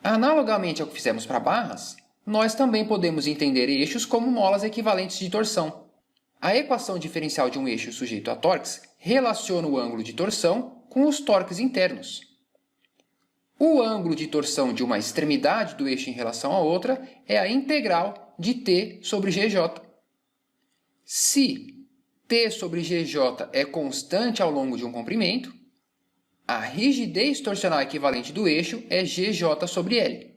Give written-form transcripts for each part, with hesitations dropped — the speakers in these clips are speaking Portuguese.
Analogamente ao que fizemos para barras, nós também podemos entender eixos como molas equivalentes de torção. A equação diferencial de um eixo sujeito a torques relaciona o ângulo de torção com os torques internos. O ângulo de torção de uma extremidade do eixo em relação à outra é a integral de T sobre GJ. Se T sobre GJ é constante ao longo de um comprimento, a rigidez torcional equivalente do eixo é GJ sobre L.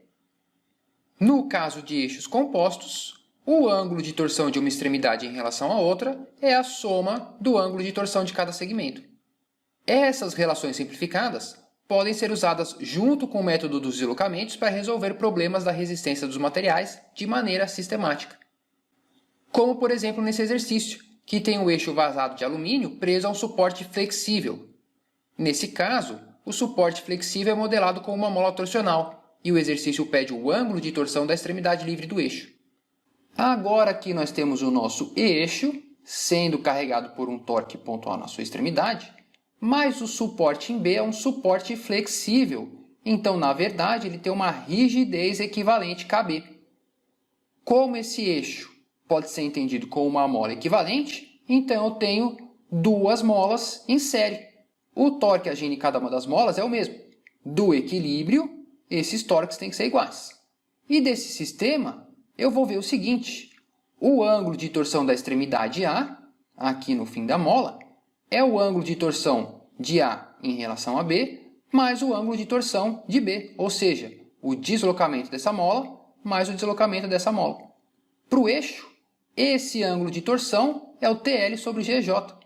No caso de eixos compostos, o ângulo de torção de uma extremidade em relação à outra é a soma do ângulo de torção de cada segmento. Essas relações simplificadas podem ser usadas junto com o método dos deslocamentos para resolver problemas da resistência dos materiais de maneira sistemática. Como, por exemplo, nesse exercício, que tem o eixo vazado de alumínio preso a um suporte flexível. Nesse caso, o suporte flexível é modelado com uma mola torcional e o exercício pede o ângulo de torção da extremidade livre do eixo. Agora aqui nós temos o nosso eixo sendo carregado por um torque pontual na sua extremidade, mas o suporte em B é um suporte flexível, então, na verdade, ele tem uma rigidez equivalente KB. Como esse eixo pode ser entendido como uma mola equivalente, então eu tenho duas molas em série. O torque agindo em cada uma das molas é o mesmo. Do equilíbrio, esses torques têm que ser iguais. E desse sistema, eu vou ver o seguinte: o ângulo de torção da extremidade A, aqui no fim da mola, é o ângulo de torção de A em relação a B, mais o ângulo de torção de B, ou seja, o deslocamento dessa mola mais o deslocamento dessa mola. Para o eixo, esse ângulo de torção é o TL sobre GJ.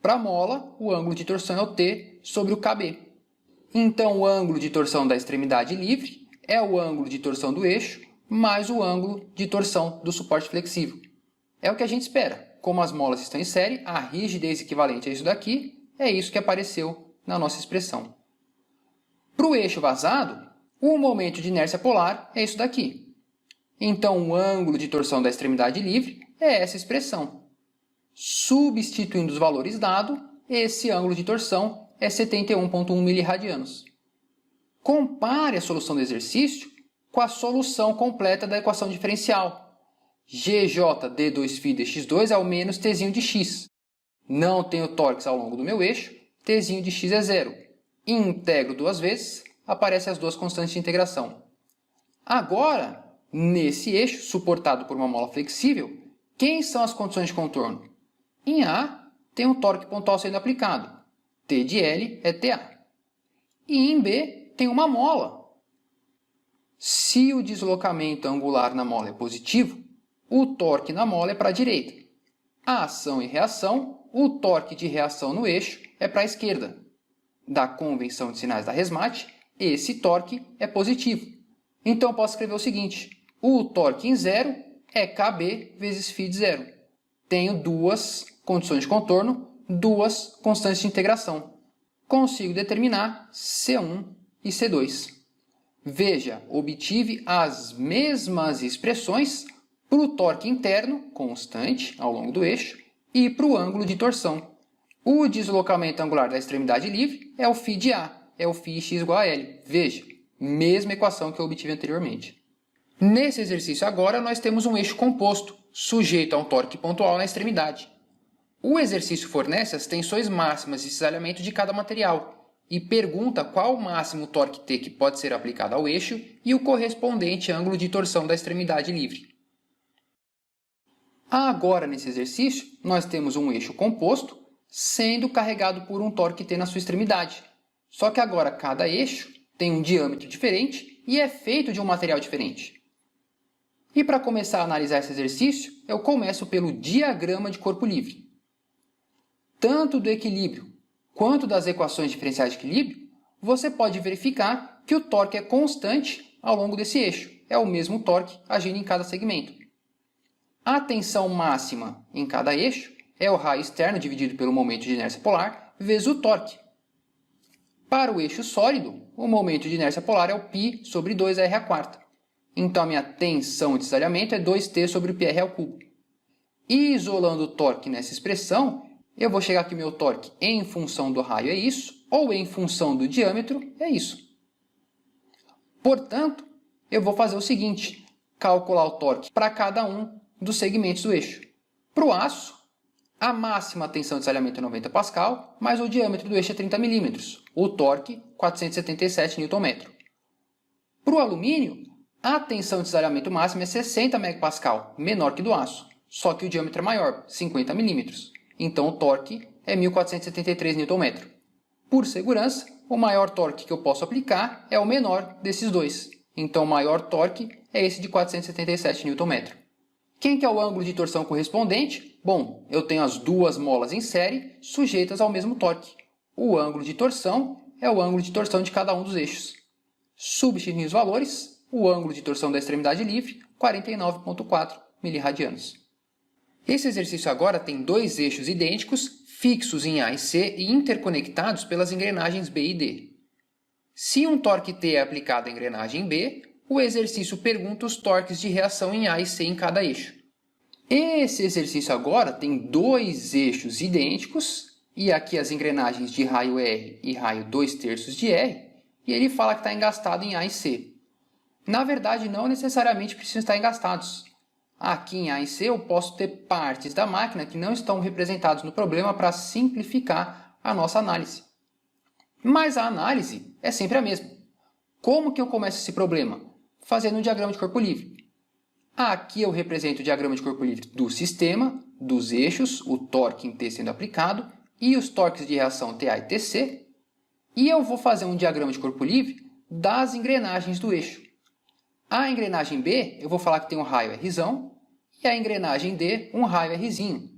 Para a mola, o ângulo de torção é o T sobre o KB. Então, o ângulo de torção da extremidade livre é o ângulo de torção do eixo mais o ângulo de torção do suporte flexível. É o que a gente espera. Como as molas estão em série, a rigidez equivalente a isso daqui é isso que apareceu na nossa expressão. Para o eixo vazado, o momento de inércia polar é isso daqui. Então, o ângulo de torção da extremidade livre é essa expressão. Substituindo os valores dados, esse ângulo de torção é 71,1 miliradianos. Compare a solução do exercício com a solução completa da equação diferencial. GJ d2φ dx2 é o menos Tzinho de x. Não tenho torques ao longo do meu eixo, Tzinho de x é zero. Integro duas vezes, aparecem as duas constantes de integração. Agora, nesse eixo, suportado por uma mola flexível, quem são as condições de contorno? Em A, tem um torque pontual sendo aplicado. T de L é TA. E em B, tem uma mola. Se o deslocamento angular na mola é positivo, o torque na mola é para a direita. A ação e reação, o torque de reação no eixo é para a esquerda. Da convenção de sinais da Resmate, esse torque é positivo. Então, eu posso escrever o seguinte: o torque em zero é KB vezes φ de zero. Tenho duas condições de contorno, duas constantes de integração. Consigo determinar C1 e C2. Veja, obtive as mesmas expressões para o torque interno, constante, ao longo do eixo, e para o ângulo de torção. O deslocamento angular da extremidade livre é o φ de A, é o φx igual a L. Veja, mesma equação que eu obtive anteriormente. Nesse exercício agora, nós temos um eixo composto, sujeito a um torque pontual na extremidade. O exercício fornece as tensões máximas de cisalhamento de cada material e pergunta qual o máximo torque T que pode ser aplicado ao eixo e o correspondente ângulo de torção da extremidade livre. Agora, nesse exercício, nós temos um eixo composto sendo carregado por um torque T na sua extremidade. Só que agora cada eixo tem um diâmetro diferente e é feito de um material diferente. E para começar a analisar esse exercício, eu começo pelo diagrama de corpo livre. Tanto do equilíbrio quanto das equações diferenciais de equilíbrio, você pode verificar que o torque é constante ao longo desse eixo. É o mesmo torque agindo em cada segmento. A tensão máxima em cada eixo é o raio externo dividido pelo momento de inércia polar vezes o torque. Para o eixo sólido, o momento de inércia polar é o π sobre 2r². Então, a minha tensão de cisalhamento é 2t sobre o πr ao cubo. Isolando o torque nessa expressão, eu vou chegar que meu torque em função do raio é isso, ou em função do diâmetro é isso. Portanto, eu vou fazer o seguinte, calcular o torque para cada um dos segmentos do eixo. Para o aço, a máxima tensão de desalhamento é 90 pascal, mas o diâmetro do eixo é 30 milímetros, o torque 477 Nm. Para o alumínio, a tensão de desalhamento máxima é 60 megapascal, menor que do aço, só que o diâmetro é maior, 50 milímetros. Então o torque é 1473 Nm. Por segurança, o maior torque que eu posso aplicar é o menor desses dois. Então o maior torque é esse de 477 Nm. Quem que é o ângulo de torção correspondente? Bom, eu tenho as duas molas em série sujeitas ao mesmo torque. O ângulo de torção é o ângulo de torção de cada um dos eixos. Substituindo os valores, o ângulo de torção da extremidade livre, 49,4 miliradianos. Esse exercício agora tem dois eixos idênticos, fixos em A e C e interconectados pelas engrenagens B e D. Se um torque T é aplicado à engrenagem B, o exercício pergunta os torques de reação em A e C em cada eixo. Esse exercício agora tem dois eixos idênticos, e aqui as engrenagens de raio R e raio 2/3 de R, e ele fala que está engastado em A e C. Na verdade, não necessariamente precisam estar engastados. Aqui em A e C eu posso ter partes da máquina que não estão representadas no problema para simplificar a nossa análise. Mas a análise é sempre a mesma. Como que eu começo esse problema? Fazendo um diagrama de corpo livre. Aqui eu represento o diagrama de corpo livre do sistema, dos eixos, o torque em T sendo aplicado e os torques de reação TA e TC. E eu vou fazer um diagrama de corpo livre das engrenagens do eixo. A engrenagem B, eu vou falar que tem um raio Rzão, e a engrenagem D, um raio Rzinho.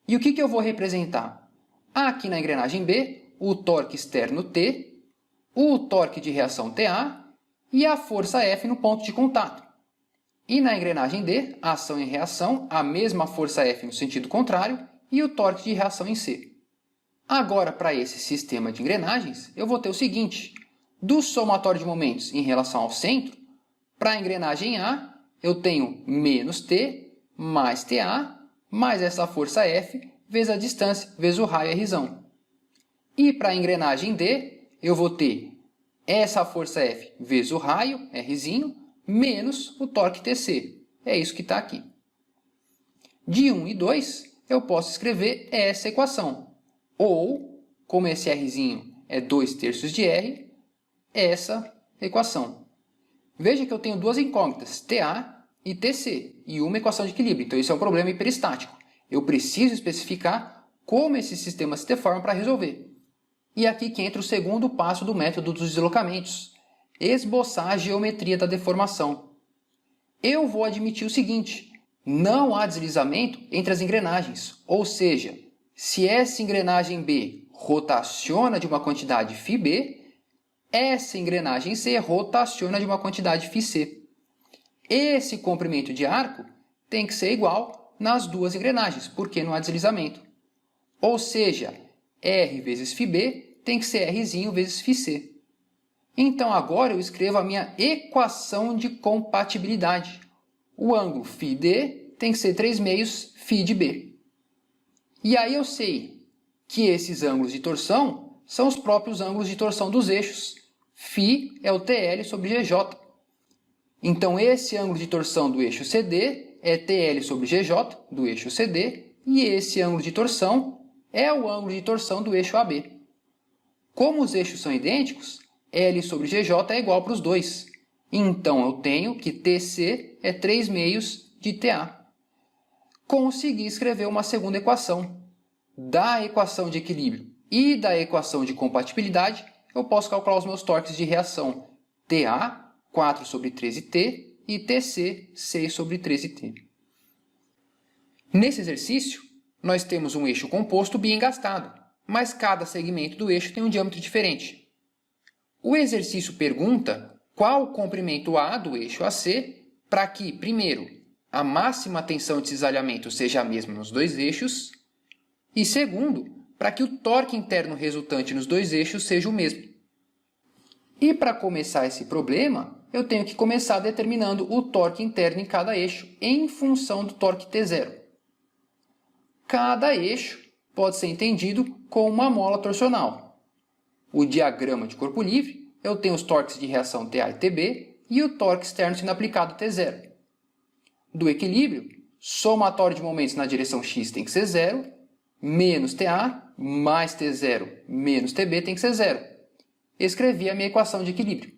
E o que eu vou representar? Aqui na engrenagem B, o torque externo T, o torque de reação TA e a força F no ponto de contato. E na engrenagem D, ação e reação, a mesma força F no sentido contrário e o torque de reação em C. Agora, para esse sistema de engrenagens, eu vou ter o seguinte, do somatório de momentos em relação ao centro, para a engrenagem A, eu tenho menos T mais TA, mais essa força F, vezes a distância, vezes o raio Rzão. E para a engrenagem D, eu vou ter essa força F vezes o raio, Rzinho, menos o torque TC. É isso que está aqui. De 1 e 2, eu posso escrever essa equação. Ou, como esse Rzinho é 2/3 de R, essa equação. Veja que eu tenho duas incógnitas, TA e TC, e uma equação de equilíbrio. Então, isso é um problema hiperestático. Eu preciso especificar como esse sistema se deforma para resolver. E aqui que entra o segundo passo do método dos deslocamentos, esboçar a geometria da deformação. Eu vou admitir o seguinte, não há deslizamento entre as engrenagens, ou seja, se essa engrenagem B rotaciona de uma quantidade φB, essa engrenagem C rotaciona de uma quantidade φC. Esse comprimento de arco tem que ser igual nas duas engrenagens, porque não há deslizamento. Ou seja, R vezes φB tem que ser Rzinho vezes φC. Então agora eu escrevo a minha equação de compatibilidade. O ângulo φD tem que ser 3/2 φ de B. E aí eu sei que esses ângulos de torção são os próprios ângulos de torção dos eixos. Φ é o TL sobre GJ. Então esse ângulo de torção do eixo CD é TL sobre GJ do eixo CD e esse ângulo de torção é o ângulo de torção do eixo AB. Como os eixos são idênticos, L sobre GJ é igual para os dois. Então eu tenho que TC é 3/2 de TA. Consegui escrever uma segunda equação. Da equação de equilíbrio e da equação de compatibilidade, eu posso calcular os meus torques de reação TA, 4/13T, e TC, 6/13T. Nesse exercício, nós temos um eixo composto biengastado, mas cada segmento do eixo tem um diâmetro diferente. O exercício pergunta qual o comprimento A do eixo AC para que, primeiro, a máxima tensão de cisalhamento seja a mesma nos dois eixos e, segundo, para que o torque interno resultante nos dois eixos seja o mesmo. E para começar esse problema, eu tenho que começar determinando o torque interno em cada eixo em função do torque T0. Cada eixo pode ser entendido como uma mola torcional. O diagrama de corpo livre eu tenho os torques de reação TA e TB e o torque externo sendo aplicado T0. Do equilíbrio, somatório de momentos na direção x tem que ser 0, menos TA mais T0 menos TB tem que ser 0. Escrevi a minha equação de equilíbrio.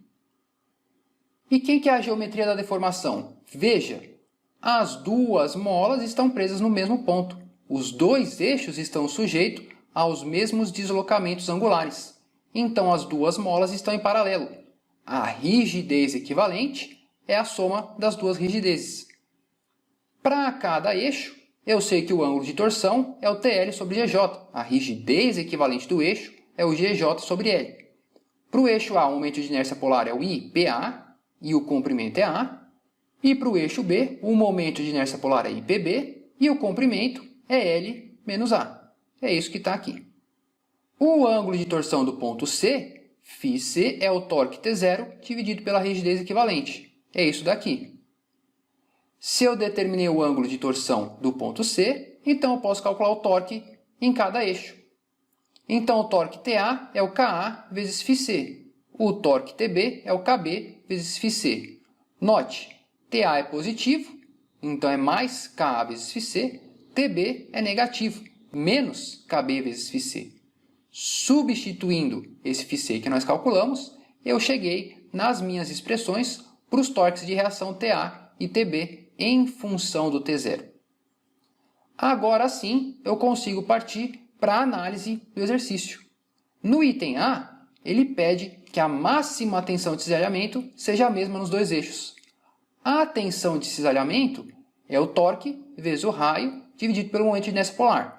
E quem que é a geometria da deformação? Veja, as duas molas estão presas no mesmo ponto. Os dois eixos estão sujeitos aos mesmos deslocamentos angulares. Então, as duas molas estão em paralelo. A rigidez equivalente é a soma das duas rigidezes. Para cada eixo, eu sei que o ângulo de torção é o TL sobre GJ. A rigidez equivalente do eixo é o GJ sobre L. Para o eixo A, o momento de inércia polar é o IPA e o comprimento é A. E para o eixo B, o momento de inércia polar é IPB e o comprimento é L menos A. É isso que está aqui. O ângulo de torção do ponto C, φC, é o torque T0 dividido pela rigidez equivalente. É isso daqui. Se eu determinei o ângulo de torção do ponto C, então eu posso calcular o torque em cada eixo. Então, o torque TA é o KA vezes φC. O torque TB é o KB vezes φC. Note, TA é positivo, então é mais KA vezes φC. TB é negativo, menos KB vezes φC. Substituindo esse φC que nós calculamos, eu cheguei nas minhas expressões para os torques de reação TA e TB em função do T0. Agora sim, eu consigo partir para a análise do exercício. No item A, ele pede que a máxima tensão de cisalhamento seja a mesma nos dois eixos. A tensão de cisalhamento é o torque vezes o raio dividido pelo momento de inércia polar.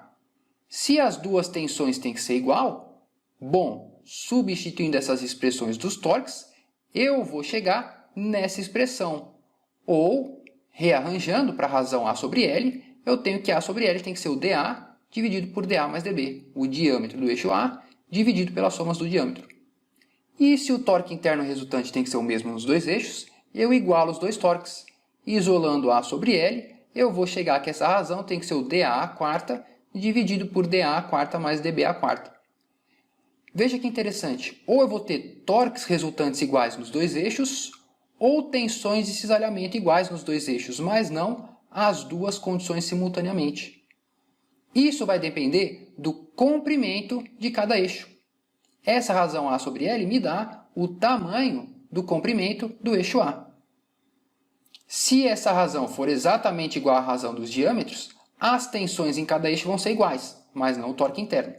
Se as duas tensões têm que ser igual, bom, substituindo essas expressões dos torques, eu vou chegar nessa expressão. Ou, rearranjando para a razão A sobre L, eu tenho que A sobre L tem que ser o dA dividido por dA mais dB, o diâmetro do eixo A dividido pelas somas do diâmetro. E se o torque interno resultante tem que ser o mesmo nos dois eixos, eu igualo os dois torques. Isolando A sobre L, eu vou chegar que essa razão tem que ser o dA à quarta dividido por dA à quarta mais dB à quarta. Veja que interessante, ou eu vou ter torques resultantes iguais nos dois eixos, ou tensões de cisalhamento iguais nos dois eixos, mas não as duas condições simultaneamente. Isso vai depender do comprimento de cada eixo. Essa razão A sobre L me dá o tamanho do comprimento do eixo A. Se essa razão for exatamente igual à razão dos diâmetros, as tensões em cada eixo vão ser iguais, mas não o torque interno.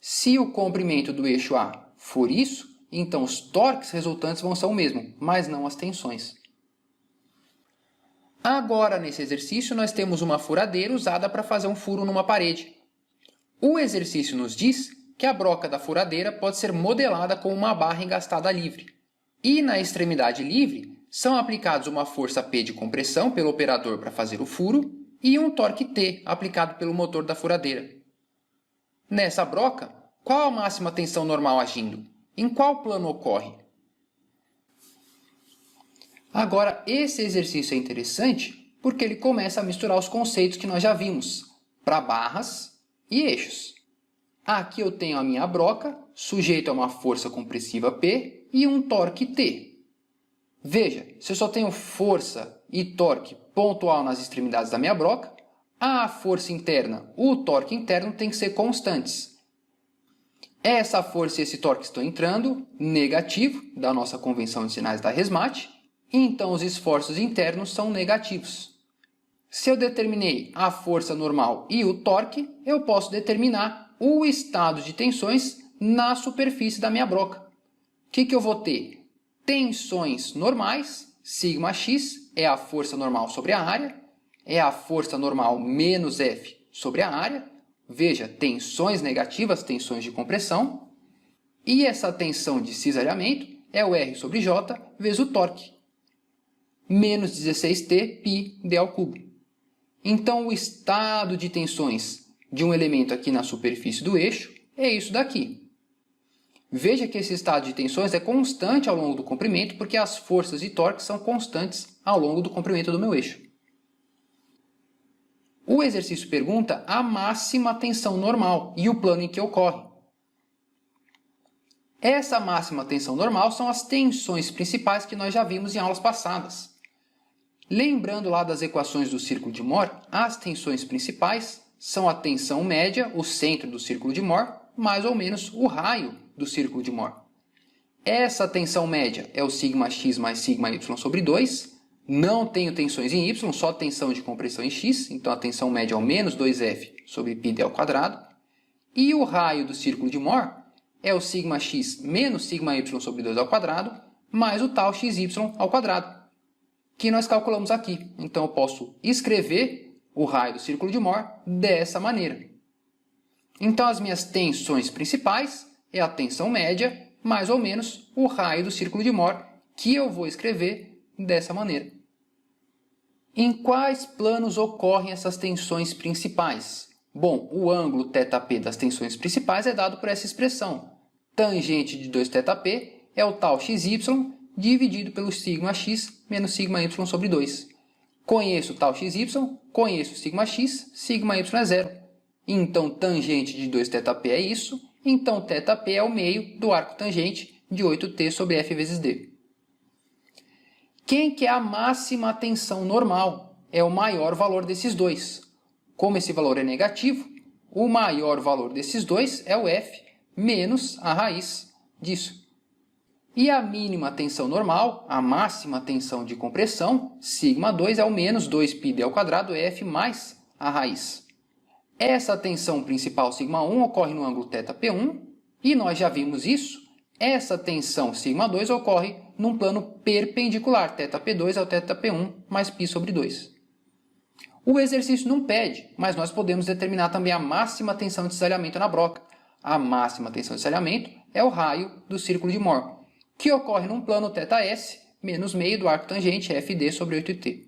Se o comprimento do eixo A for isso, então os torques resultantes vão ser o mesmo, mas não as tensões. Agora, nesse exercício, nós temos uma furadeira usada para fazer um furo numa parede. O exercício nos diz que a broca da furadeira pode ser modelada com uma barra engastada livre. E na extremidade livre, são aplicados uma força P de compressão pelo operador para fazer o furo e um torque T aplicado pelo motor da furadeira. Nessa broca, qual a máxima tensão normal agindo? Em qual plano ocorre? Agora, esse exercício é interessante porque ele começa a misturar os conceitos que nós já vimos para barras e eixos. Aqui eu tenho a minha broca, sujeita a uma força compressiva P e um torque T. Veja, se eu só tenho força e torque pontual nas extremidades da minha broca, a força interna, o torque interno tem que ser constantes. Essa força e esse torque estão entrando negativo da nossa convenção de sinais da Resmate, então os esforços internos são negativos. Se eu determinei a força normal e o torque, eu posso determinar o estado de tensões na superfície da minha broca. O que eu vou ter? Tensões normais, σx é a força normal sobre a área, é a força normal menos F sobre a área. Veja, tensões negativas, tensões de compressão. E essa tensão de cisalhamento é o R sobre J vezes o torque. Menos 16T π d ao cubo. Então, o estado de tensões de um elemento aqui na superfície do eixo é isso daqui. Veja que esse estado de tensões é constante ao longo do comprimento, porque as forças e torques são constantes ao longo do comprimento do meu eixo. O exercício pergunta a máxima tensão normal e o plano em que ocorre. Essa máxima tensão normal são as tensões principais que nós já vimos em aulas passadas. Lembrando lá das equações do círculo de Mohr, as tensões principais são a tensão média, o centro do círculo de Mohr, mais ou menos o raio do círculo de Mohr. Essa tensão média é o σx mais σy sobre 2. Não tenho tensões em y, só tensão de compressão em x. Então a tensão média é o menos 2f sobre πd ao quadrado. E o raio do círculo de Mohr é o σx menos σy sobre 2 ao quadrado, mais o tal xy ao quadrado, que nós calculamos aqui. Então eu posso escrever o raio do círculo de Mohr dessa maneira. Então as minhas tensões principais é a tensão média, mais ou menos o raio do círculo de Mohr, que eu vou escrever dessa maneira. Em quais planos ocorrem essas tensões principais? Bom, o ângulo θp das tensões principais é dado por essa expressão. Tangente de 2θp é o tal xy dividido pelo σx menos σy sobre 2. Conheço o tal xy, conheço o σx, σy é zero. Então, tangente de 2θp é isso. Então, θp é o meio do arco tangente de 8t sobre f vezes d. Quem que é a máxima tensão normal? É o maior valor desses dois. Como esse valor é negativo, o maior valor desses dois é o f menos a raiz disso. E a mínima tensão normal, a máxima tensão de compressão, σ2 é o menos 2πd ao quadrado f mais a raiz. Essa tensão principal σ1 ocorre no ângulo θp1 e nós já vimos isso. Essa tensão σ2 ocorre num plano perpendicular, θp2 ao θp1 mais π sobre 2. O exercício não pede, mas nós podemos determinar também a máxima tensão de cisalhamento na broca. A máxima tensão de cisalhamento é o raio do círculo de Mohr, que ocorre num plano θs menos meio do arco tangente fd sobre 8t.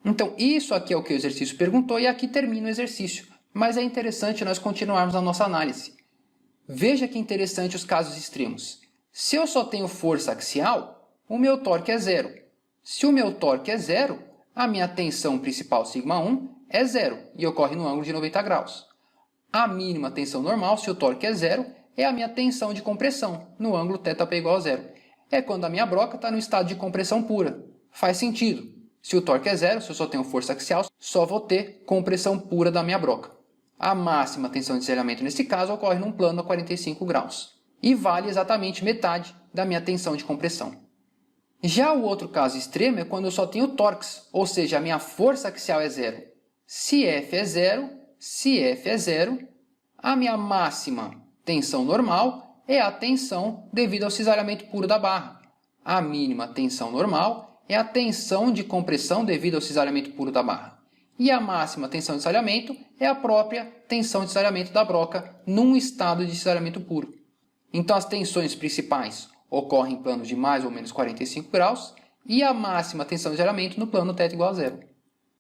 Então, isso aqui é o que o exercício perguntou e aqui termina o exercício. Mas é interessante nós continuarmos a nossa análise. Veja que interessante os casos extremos. Se eu só tenho força axial, o meu torque é zero. Se o meu torque é zero, a minha tensão principal σ1 é zero e ocorre no ângulo de 90 graus. A mínima tensão normal, se o torque é zero, é a minha tensão de compressão, no ângulo θp igual a zero. É quando a minha broca está no estado de compressão pura. Faz sentido. Se o torque é zero, se eu só tenho força axial, só vou ter compressão pura da minha broca. A máxima tensão de cisalhamento nesse caso ocorre num plano a 45 graus. E vale exatamente metade da minha tensão de compressão. Já o outro caso extremo é quando eu só tenho torques, ou seja, a minha força axial é zero. Se F é zero, a minha máxima tensão normal é a tensão devido ao cisalhamento puro da barra. A mínima tensão normal é a tensão de compressão devido ao cisalhamento puro da barra. E a máxima tensão de cisalhamento é a própria tensão de cisalhamento da broca num estado de cisalhamento puro. Então as tensões principais ocorrem em planos de mais ou menos 45 graus e a máxima tensão de cisalhamento no plano θ igual a zero.